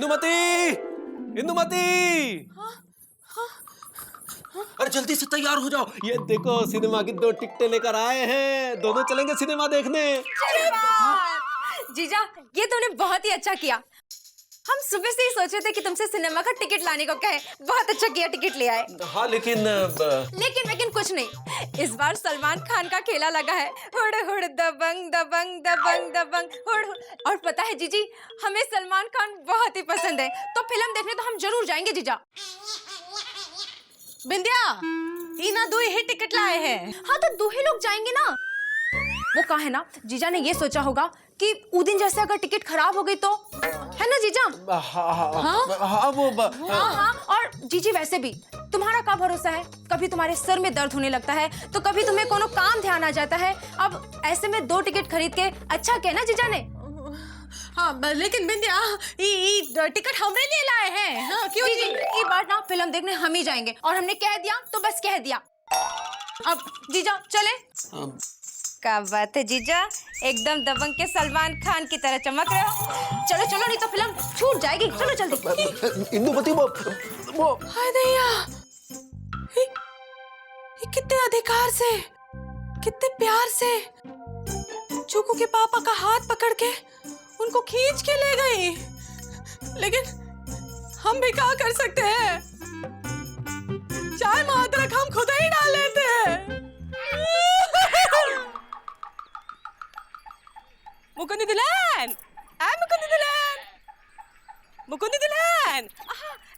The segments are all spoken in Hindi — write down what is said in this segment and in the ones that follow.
इंदुमती, इंदुमती। अरे जल्दी से तैयार हो जाओ, ये देखो सिनेमा की 2 टिकटें लेकर आए हैं, दोनों चलेंगे सिनेमा देखने। जीजा, ये तुमने बहुत ही अच्छा किया। हम सुबह से ही सोचे थे कि तुमसे सिनेमा का टिकट लाने को कहे। बहुत अच्छा किया टिकट ले आए। हाँ लेकिन लेकिन कुछ नहीं। इस बार सलमान खान का खेला लगा है, हुड़ हुड़ दबंग दबंग दबंग दबंग हुड़ हुड़। और पता है जीजी, हमें सलमान खान बहुत ही पसंद है, तो फिल्म देखने तो हम जरूर जाएंगे जीजा। बिंदिया, इना दो ही टिकट लाए हैं। हाँ तो 2 ही लोग जाएंगे ना। वो कहा है ना, जीजा ने ये सोचा होगा कि उदिन जैसे अगर टिकट खराब हो गई तो, है ना जीजा? हाँ। और जीजी वैसे भी तुम्हारा क्या भरोसा है, कभी तुम्हारे सर में दर्द होने लगता है तो कभी तुम्हें कोनो काम ध्यान आ जाता है। अब ऐसे में 2 टिकट खरीद के अच्छा किया ना जीजा ने। हाँ लेकिन बिंदिया, टिकट हमने लिए लाए हैं। हाँ, क्यों जीजी, ये बार ना फिल्म देखने हम ही जाएंगे, और हमने कह दिया तो बस कह दिया। अब जीजा चले। क्या बात है जीजा, एकदम दबंग के सलमान खान की तरह चमक रहे हो। चलो चलो, नहीं तो फिल्म छूट जाएगी। चलो जल्दी। इंदुमती वो हाय दैया, ये कितने अधिकार से, कितने प्यार से चूकू के पापा का हाथ पकड़ के उनको खींच के ले गई। लेकिन हम भी क्या कर सकते हैं, चाय में अदरक हम खुद ही डाल लेते हैं। मुकुंदी दुल्हन, मुकुंदी दुल्हन,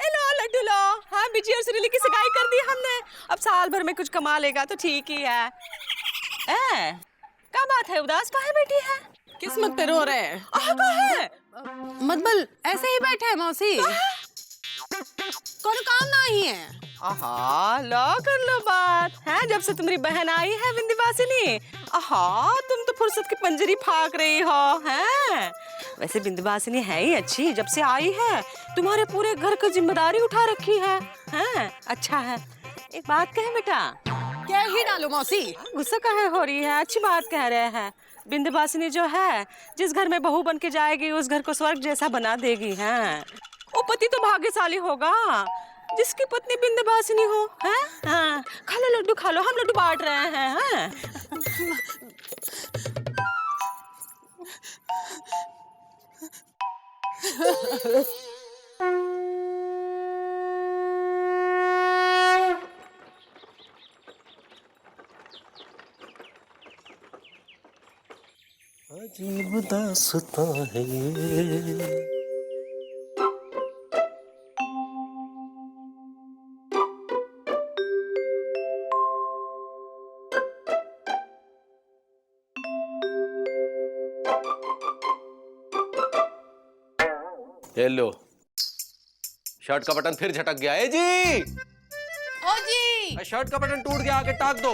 एलो लड्डू लो। हाँ, बिजी और सुरीली की सगाई कर दी हमने, अब साल भर में कुछ कमा लेगा तो ठीक ही है। क्या बात है, उदास काहे बैठी है? किस्मत पे रो रहे हैं। है मतबल ऐसे ही बैठे हैं मौसी, कोई काम नहीं है। आहा, लो कर लो बात है। जब से तुम्हारी बहन आई है विंध्यवासिनी, आहा तुम तो फुर्सत की पंजरी फाक रही हो हैं। वैसे विंध्यवासिनी है ही अच्छी, जब से आई है तुम्हारे पूरे घर की जिम्मेदारी उठा रखी है हैं। अच्छा है, एक बात कहे बेटा। क्या ही डालो मौसी, गुस्सा काहे हो रही है, अच्छी बात कह रहे हैं। विंध्यवासिनी जो है, जिस घर में बहू बन के जाएगी उस घर को स्वर्ग जैसा बना देगी हैं। वो पति तो भाग्यशाली होगा जिसकी पत्नी विंध्यवासिनी हो, हैं? हाँ, खा लो लड्डू, खा लो, हम लड्डू बांट रहे हैं, हैं? अजीब दास्तां है ये। ये लो, शर्ट का बटन फिर झटक गया है जी। ओ जी, शर्ट का बटन टूट गया, आके टाक दो।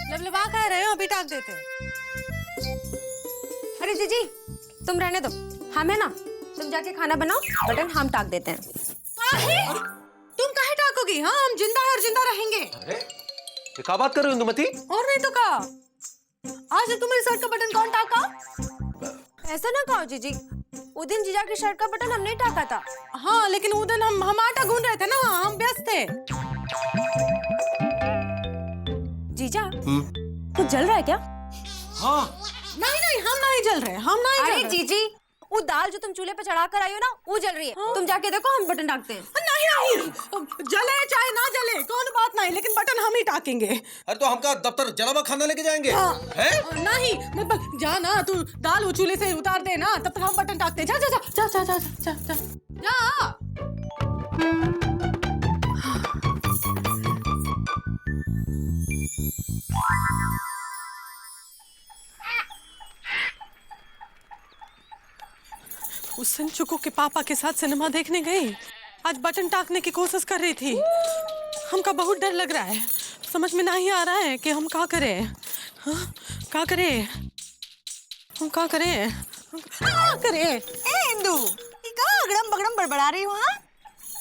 लबलबा कह रहे हो, अभी टाक देते। अरे जीजी, तुम रहने दो, हम है ना, तुम जाके खाना बनाओ, बटन हम टाक देते हैं। तुम काहे टाकोगी? हाँ, हम जिंदा है और जिंदा रहेंगे। अरे ये क्या बात कर रहे हो इंदुमती? और नहीं तो का, आज तुम्हारे शर्ट का बटन कौन टाका? ऐसा ना कहो जीजी, उस दिन जीजा की शर्ट का बटन हमने ही टाका था। हाँ, लेकिन उस दिन हम आटा गूंद रहे थे ना, हम व्यस्त थे। जीजा, कुछ जल रहा है क्या? हाँ। नहीं, हम नहीं जल रहे, हम नहीं जल अरे रहे। जीजी, वो दाल जो तुम चूल्हे पे चढ़ा कर आई हो ना, वो जल रही है। हाँ? तुम जाके देखो, हम बटन टाकते हैं। नहीं, जले चाहे ना जले कौन बात नहीं, लेकिन बटन हम ही टाकेंगे। अरे तो हमका दफ्तर जलावा खाना लेके जाएंगे? हैं? नहीं, मतलब जा ना, तू दाल वो चूल्हे से उतार दे ना, तब तक हम बटन टाकते हैं। जा जा जा जा जा जा जा जा। उस दिन चुकू के पापा के साथ सिनेमा देखने गई, आज बटन टाकने की कोशिश कर रही थी। हमका बहुत डर लग रहा है, समझ में नहीं आ रहा है कि हम क्या करें। हाँ, क्या करें, हम क्या करें, क्या करें। ए इंदु, क्या अगड़म बगड़म बड़बड़ा रही हो? हाँ,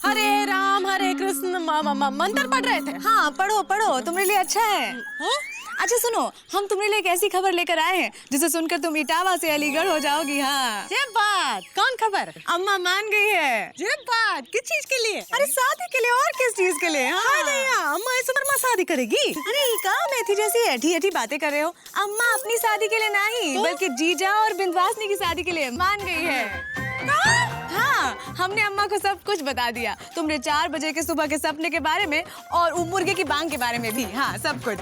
हरे राम हरे कृष्ण मंत्र पढ़ रहे थे। हाँ पढ़ो पढ़ो, तुम्हारे लिए अच्छा है। हाँ? अच्छा सुनो, हम तुम्हारे लिए एक ऐसी खबर लेकर आए हैं जिसे सुनकर तुम इटावा से अलीगढ़ हो जाओगी। हाँ ये बात कौन खबर? अम्मा मान गई है। ये बात किस चीज के लिए? अरे शादी के लिए, और किस चीज के लिए? हाँ अम्मा इस उम्र में शादी करेगी? अरे ये कहाँ मेथी जैसी ऐठी ऐठी बातें कर रहे हो? अम्मा अपनी शादी के लिए नहीं बल्कि जीजा और बिंदवासनी की शादी के लिए मान गई है। हाँ, हमने अम्मा को सब कुछ बता दिया, तुमने 4 बजे के सुबह के सपने के बारे में और मुर्गे की बांग के बारे में भी। हाँ सब कुछ।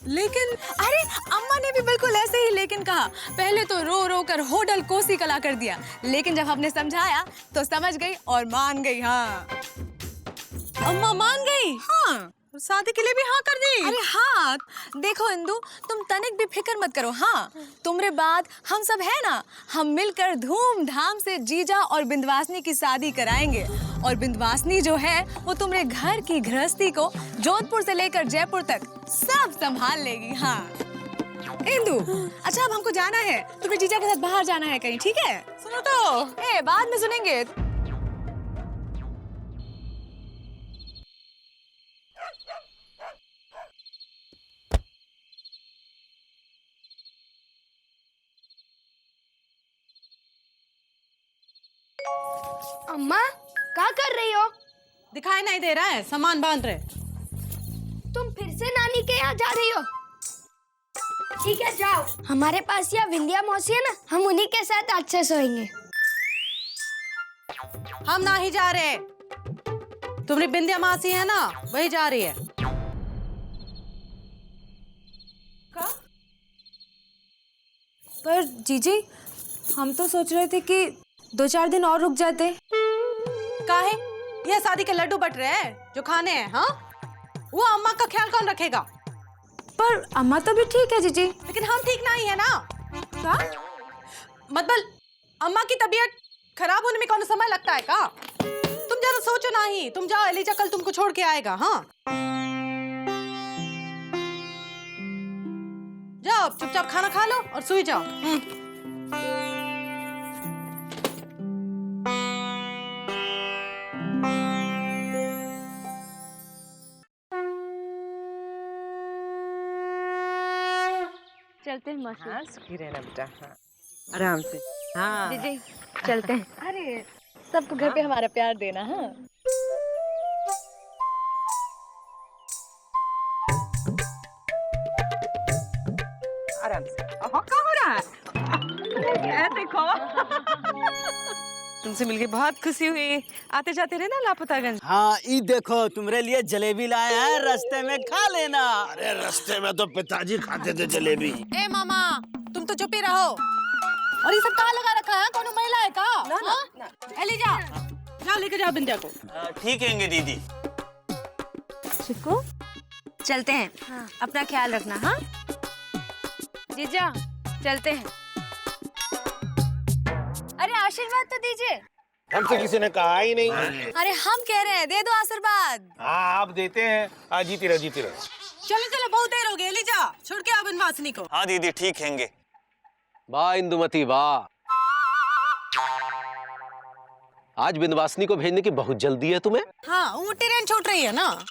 लेकिन अरे अम्मा ने भी बिल्कुल ऐसे ही लेकिन कहा। पहले तो रो रो कर होडल कोसी कला कर दिया, लेकिन जब हमने समझाया तो समझ गई और मान गई। हाँ अम्मा मान गई? हाँ शादी के लिए भी हाँ कर दी? अरे हाँ, देखो इंदु, तुम तनिक भी फिक्र मत करो। हाँ तुम्हारे बाद हम सब है ना, हम मिलकर धूमधाम से जीजा और बिंदवासनी की शादी कराएंगे। और बिंदवासनी जो है वो तुम्हारे घर की गृहस्थी को जोधपुर से लेकर जयपुर तक सब संभाल लेगी। हाँ इंदु, अच्छा अब हमको जाना है, तुम्हें जीजा के साथ बाहर जाना है कहीं, ठीक है? सुनो तो बाद में सुनेंगे। अम्मा क्या कर रही हो? दिखाई नहीं दे रहा है, सामान बांध रहे। तुम फिर से नानी के यहाँ जा रही हो? ठीक है जाओ, हमारे पास यहाँ विंध्या मौसी है ना, हम उन्हीं के साथ अच्छे सोएंगे। हम ना ही जा रहे, तुम्हारी बिंदिया मासी है ना वही जा रही है। पर जीजी, हम तो सोच रहे थे कि 2-4 दिन और रुक जाते। काहे? यह शादी के लड्डू बट रहे हैं जो खाने हैं। हाँ वो अम्मा का ख्याल कौन रखेगा? पर अम्मा तो भी ठीक है जीजी। लेकिन हम ठीक नहीं है ना। क्या? मतलब अम्मा की तबीयत खराब होने में कौन समय लगता है का? तुम ज्यादा सोचो नहीं, तुम जाओ, एलिजा कल तुमको छोड़ के आएगा। हाँ जाओ, चुपचाप खाना खा लो और सोई जाओ। चलते हैं मौसी। हाँ सुखी रहना बेटा। हाँ आराम से। हाँ जीजी चलते हैं। अरे सबको घर पे हमारा प्यार देना। हाँ आराम से। क्या हो रहा है? देखो तुमसे मिलके बहुत खुशी हुई। आते जाते रहना लापतागंज। हाँ ई देखो तुम्हारे लिए जलेबी लाए हैं, रास्ते में खा लेना। अरे रास्ते में तो पिताजी खाते थे जलेबी। ए मामा तुम तो चुप ही रहो। और ये सब कहाँ लगा रखा है? कौन महिला है का? ना। एलिजा जाओ लेके जाओ बिंदिया को। ठीक है दीदी। चिक्कू चलते हैं। हाँ। अपना ख्याल रखना। हाँ जीजा चलते हैं। अरे आशीर्वाद तो दीजिए। हमसे किसी ने कहा ही नहीं। अरे हम कह रहे हैं, दे दो आशीर्वाद। हाँ आप देते हैं। जीती रहो जीती रहो। चलो चलो बहुत देर हो गई, एलिजा छोड़ के आओ बिंदवासनी को। हाँ दीदी ठीक हैंगे। वाह इंदुमती वाह, आज बिंदवासनी को भेजने की बहुत जल्दी है तुम्हें। हाँ वो ट्रेन छूट रही है ना।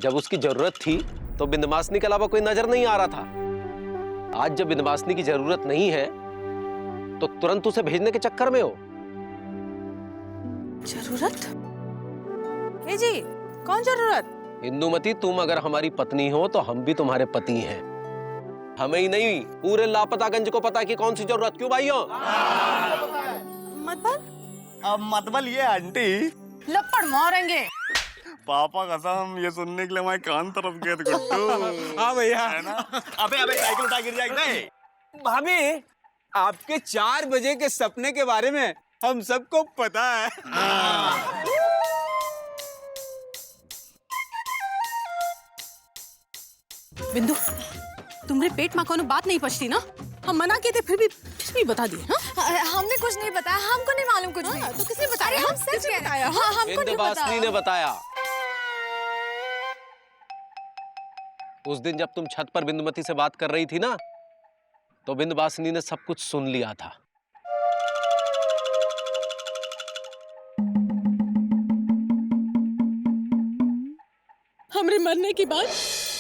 जब उसकी जरूरत थी तो बिंदवासनी के अलावा कोई नजर नहीं आ रहा था। आज जब बिंदवासनी की जरूरत नहीं है तो तुरंत उसे भेजने के चक्कर में हो। जरूरत? ए जी कौन जरूरत? इंदुमती तुम अगर हमारी पत्नी हो तो हम भी तुम्हारे पति हैं। हमें ही नहीं पूरे लापतागंज को पता है कि कौन सी जरूरत। क्यों भाइयों? मतलब? अब मतलब ये आंटी लपड़ मारेंगे। पापा कसम ये सुनने के लिए मैं कान तरफ गए थे गुड्डू। हाँ भैया है ना। अबे साइकिल उठा गिर जाएगा। भाभी आपके 4 बजे के सपने के बारे में हम सबको पता है। बिंदु तुम्हारे पेट में कोनो बात नहीं पचती ना। हम मना किए थे फिर भी बता दिए। हाँ? हमने कुछ नहीं बताया, हमको नहीं मालूम कुछ भी। तो किसने बताया? अरे हम सच कह रहे हैं। हाँ हमको नहीं बिंदवासनी पता। ने बताया। उस दिन जब तुम छत पर बिंदुमती से बात कर रही थी ना, तो बिंदवासनी ने सब कुछ सुन लिया था। हमरे मरने की बात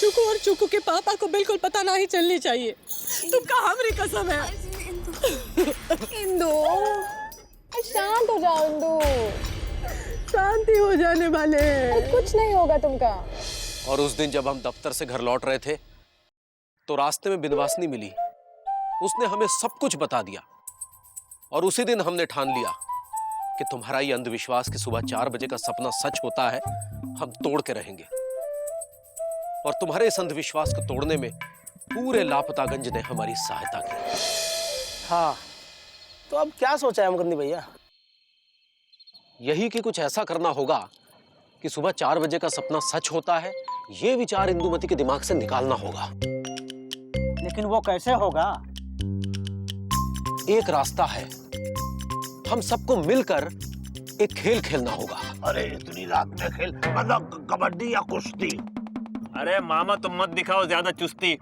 चुकू और चुकू के पापा को बिल्कुल पता नहीं चलनी चाहिए। तुमका हमारी कसम है। इंदु शांत हो जाओ इंदु। शांति हो जाने वाले हैं। कुछ नहीं होगा तुमका। और उस दिन जब हम दफ्तर से घर लौट रहे थे तो रास्ते में बिंदवासिनी मिली। उसने हमें सब कुछ बता दिया और उसी दिन हमने ठान लिया कि तुम्हारा ये अंधविश्वास कि सुबह 4 बजे का सपना सच होता है हम तोड़ के रहेंगे। और तुम्हारे इस अंधविश्वास को तोड़ने में पूरे लापतागंज ने हमारी सहायता की। हाँ, तो अब क्या सोचा है मुकुंदी भैया? यही कि कुछ ऐसा करना होगा कि सुबह 4 बजे का सपना सच होता है, ये विचार इंदुमती के दिमाग से निकालना होगा। लेकिन वो कैसे होगा? एक रास्ता है, हम सबको मिलकर एक खेल खेलना होगा। अरे इतनी रात में खेल, मतलब कबड्डी या कुश्ती? अरे मामा तुम मत दिखाओ ज्यादा चुस्ती।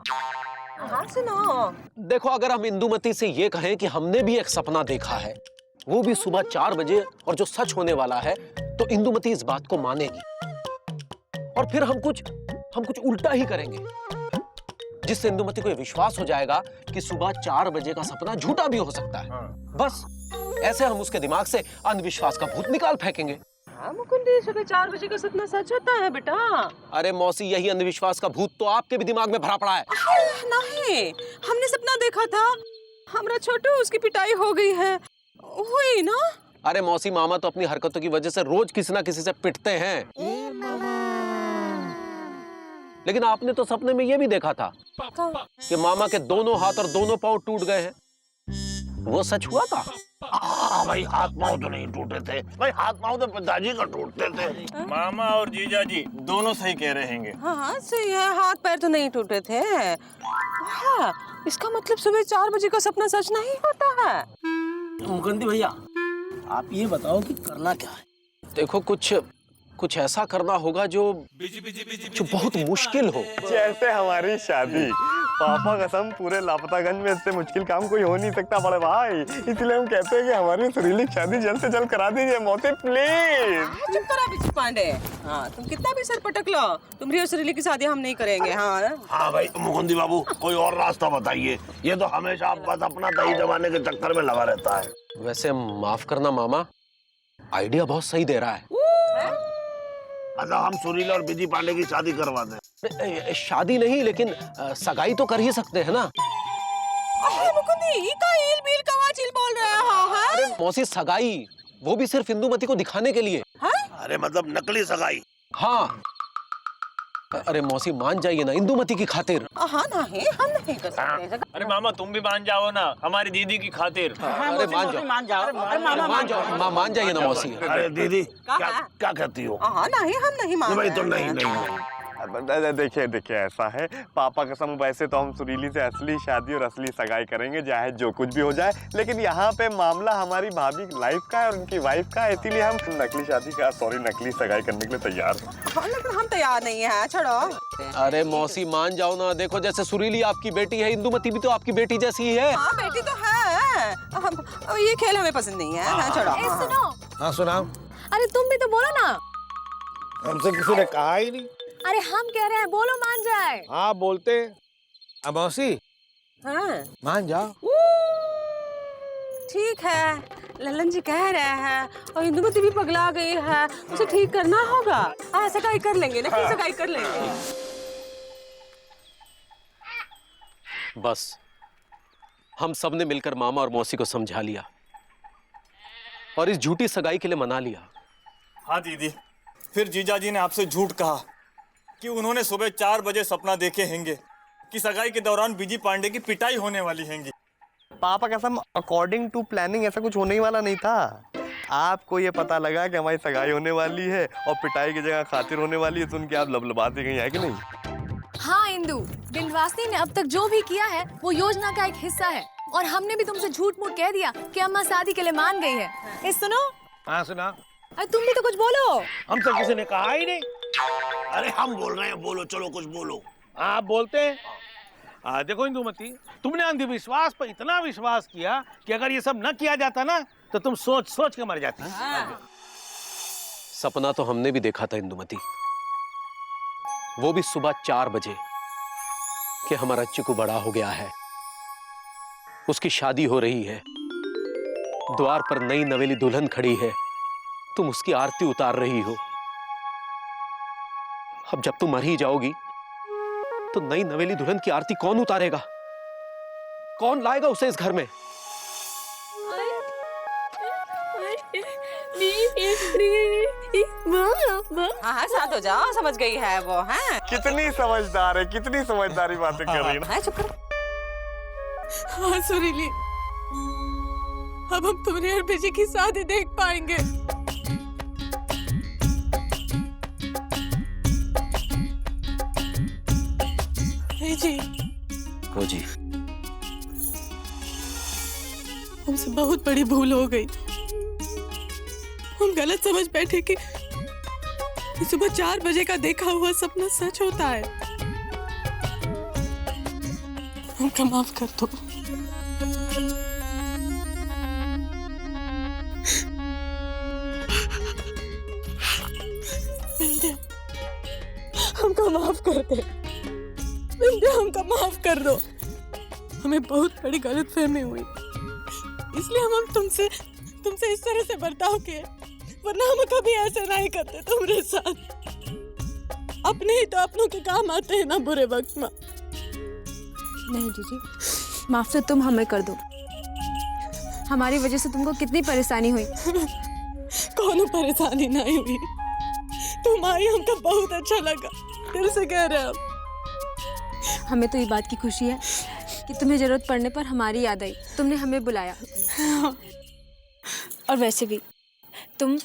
हाँ सुनो, देखो, अगर हम इंदुमती से ये कहें कि हमने भी एक सपना देखा है, वो भी सुबह 4 बजे और जो सच होने वाला है, तो इंदुमती इस बात को मानेगी। और फिर हम कुछ उल्टा ही करेंगे जिससे इंदुमती को यह विश्वास हो जाएगा कि सुबह 4 बजे का सपना झूठा भी हो सकता है। बस ऐसे हम उसके दिमाग से अंधविश्वास का भूत निकाल फेंकेंगे। हाँ मुकुंदी, सुबह 4 बजे का सपना सच होता है बेटा। अरे मौसी, यही अंधविश्वास का भूत तो आपके भी दिमाग में भरा पड़ा है। नहीं, हमने सपना देखा था, हमारा छोटू उसकी पिटाई हो गई है। हुई ना? अरे मौसी, मामा तो अपनी हरकतों की वजह से रोज किसी ना किसी से पिटते हैं। लेकिन आपने तो सपने में ये भी देखा था कि मामा के दोनों हाथ और दोनों पांव टूट गए हैं। वो सच हुआ था? भाई हाथ पाँव तो नहीं टूटे थे भाई, हाथ पाँव तो पिताजी का टूटते थे। मामा और जीजा जी दोनों सही कह रहे हैं। हाँ सही है, हाथ पैर तो नहीं टूटे थे। हाँ, इसका मतलब सुबह 4 बजे का सपना सच नहीं होता है। मुकुंदी भैया, आप ये बताओ कि करना क्या है? देखो, कुछ ऐसा करना होगा जो बहुत मुश्किल हो। जैसे हमारी शादी। पापा कसम, पूरे लापतागंज में इससे मुश्किल काम कोई हो नहीं सकता बड़े भाई। इसलिए हम कहते हैं कि हमारी सुरीली शादी जल्द से जल्द करा दीजिए मौसी, प्लीज। चुप करा बिच्छू पांडे। हाँ, तुम कितना भी सर पटक लो, तुम्हारी और सुरीली की शादी हम नहीं करेंगे। हाँ भाई मुकुंदी बाबू, कोई और रास्ता बताइए। ये तो हमेशा बस अपना दही जमाने के चक्कर में लगा रहता है। वैसे माफ करना मामा, आइडिया बहुत सही दे रहा है। मतलब हम सुरीला और बिजी पांडे की शादी करवा दें? शादी नहीं, लेकिन सगाई तो कर ही सकते हैं ना। मुकुंदी, का इल बिल कवाचिल बोल रहा है। अरे मौसी, सगाई वो भी सिर्फ इंदुमती को दिखाने के लिए। अरे मतलब नकली सगाई? हाँ। अरे मौसी, मान जाइए ना, इंदुमती की खातिर। हाँ नहीं, हम नहीं कर सकते। अरे मामा तुम भी मान जाओ ना, हमारी दीदी की खातिर। अरे मान जाओ, मान जाओ, मान जाइए ना मौसी। अरे दीदी, क्या कहती हो? हाँ नहीं, हम नहीं मान भाई तो नहीं। देखिए ऐसा है, पापा कसम वैसे तो हम सुरीली से असली शादी और असली सगाई करेंगे, चाहे जो कुछ भी हो जाए। लेकिन यहाँ पे मामला हमारी भाभी लाइफ का है और उनकी वाइफ का है, इसीलिए हम नकली सगाई करने के लिए तैयार हैं। लेकिन हम तैयार नहीं है, छोड़ो। अरे मौसी, मान जाओ ना। देखो, जैसे सुरीली आपकी बेटी है, इंदुमती भी तो आपकी बेटी जैसी ही है। हाँ बेटी तो है। ये खेल हमें पसंद नहीं है। छोड़ो। सुनो। हाँ सुनाओ। अरे तुम भी तो बोलो ना। हमसे किसी ने कहा ही नहीं। अरे हम कह रहे हैं, बोलो मान जाए। हाँ बोलते। अब मौसी हाँ मान जाओ। ठीक है, ललन जी कह रहे हैं और इंदुमती भी पगला गई है, उसे ठीक करना होगा। हाँ, सगाई कर लेंगे ना, फिर सगाई कर लेंगे। बस हम सब ने मिलकर मामा और मौसी को समझा लिया और इस झूठी सगाई के लिए मना लिया। हाँ दीदी, फिर जीजा जी ने आपसे झूठ कहा कि उन्होंने सुबह 4 बजे सपना देखे हैंगे कि सगाई के दौरान बिजी पांडे की पिटाई होने वाली हैंगी। पापा कसम, अकॉर्डिंग टू प्लानिंग ऐसा कुछ होने वाला नहीं था। आपको ये पता लगा कि हमारी सगाई होने वाली है और पिटाई की जगह खातिर होने वाली है, सुन के आप लबलबाती गई है कि नहीं? हाँ इंदु, बिंदवासिनी ने अब तक जो भी किया है वो योजना का एक हिस्सा है और हमने भी तुमसे झूठ मूठ कह दिया कि अम्मा शादी के लिए मान गई है। सुनो। हाँ सुना। अरे तुम भी तो कुछ बोलो। हम तो किसी ने कहा ही नहीं। अरे हम बोल रहे हैं, बोलो, चलो कुछ बोलो। आप बोलते हैं। देखो इंदुमती, तुमने अंधविश्वास पर इतना विश्वास किया कि अगर ये सब न किया जाता ना तो तुम सोच सोच के मर जाती। सपना तो हमने भी देखा था इंदुमती, वो भी सुबह 4 बजे। कि हमारा चिकू बड़ा हो गया है, उसकी शादी हो रही है, द्वार पर नई नवेली दुल्हन खड़ी है, तुम उसकी आरती उतार रही हो। अब जब तुम मर ही जाओगी तो नई नवेली दुल्हन की आरती कौन उतारेगा? कौन लाएगा उसे इस घर में? हाँ शांत हो जाओ, समझ गई है वो। हाँ कितनी समझदार है, कितनी समझदारी बातें कर रही है ना। चुप करो। हाँ सुरीली, अब हम तुम्हारी और बेजी की शादी देख पाएंगे। जी हो जी, हमसे बहुत बड़ी भूल हो गई। हम गलत समझ बैठे कि सुबह 4 बजे का देखा हुआ सपना सच होता है। हमको माफ कर दो। हमको माफ कर दे, हमको माफ कर दो। हमें बहुत बड़ी गलतफहमी हुई, इसलिए हम तुमसे इस तरह से बर्ताव किए, वरना हम कभी ऐसे नहीं करते तुम्हारे साथ। अपने ही तो अपनों के काम आते हैं ना बुरे वक्त में। नहीं जीजी, माफ तो तुम हमें कर दो। हमारी वजह से तुमको कितनी परेशानी हुई। कौन परेशानी नहीं हुई, तुम आई हमको बहुत अच्छा लगा, दिल से कह रहे हम। हमें तो ये बात की खुशी है कि तुम्हें जरूरत पड़ने पर हमारी याद आई, तुमने हमें बुलाया। और वैसे भी तुम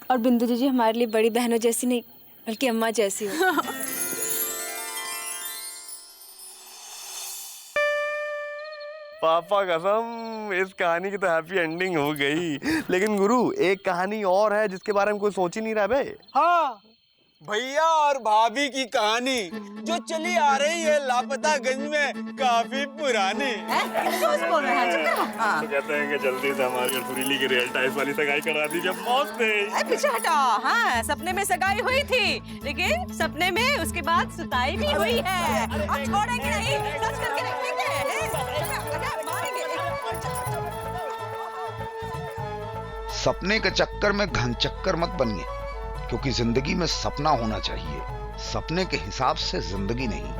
और बिंदु जीजी हमारे लिए बड़ी बहनों जैसी नहीं बल्कि अम्मा जैसी हो। पापा कसम, इस कहानी की तो हैप्पी एंडिंग हो गई, लेकिन गुरु एक कहानी और है जिसके बारे में कोई सोच ही नहीं रहा बे। हाँ, भैया और भाभी की कहानी जो चली आ रही है लापतागंज में काफी पुरानी। तो कहते हैं कि जल्दी से हमारी और सुरीली की रियल टाइप वाली सगाई करा दी जब मौत से। पीछे हटाओ। हाँ, सपने में सगाई हुई थी, लेकिन सपने में उसके बाद सुताई भी हुई है। और छोड़ेंगे नहीं, सच करके रखेंगे। सपने के चक्कर में घन चक्कर मत बनिए, क्योंकि जिंदगी में सपना होना चाहिए, सपने के हिसाब से जिंदगी नहीं।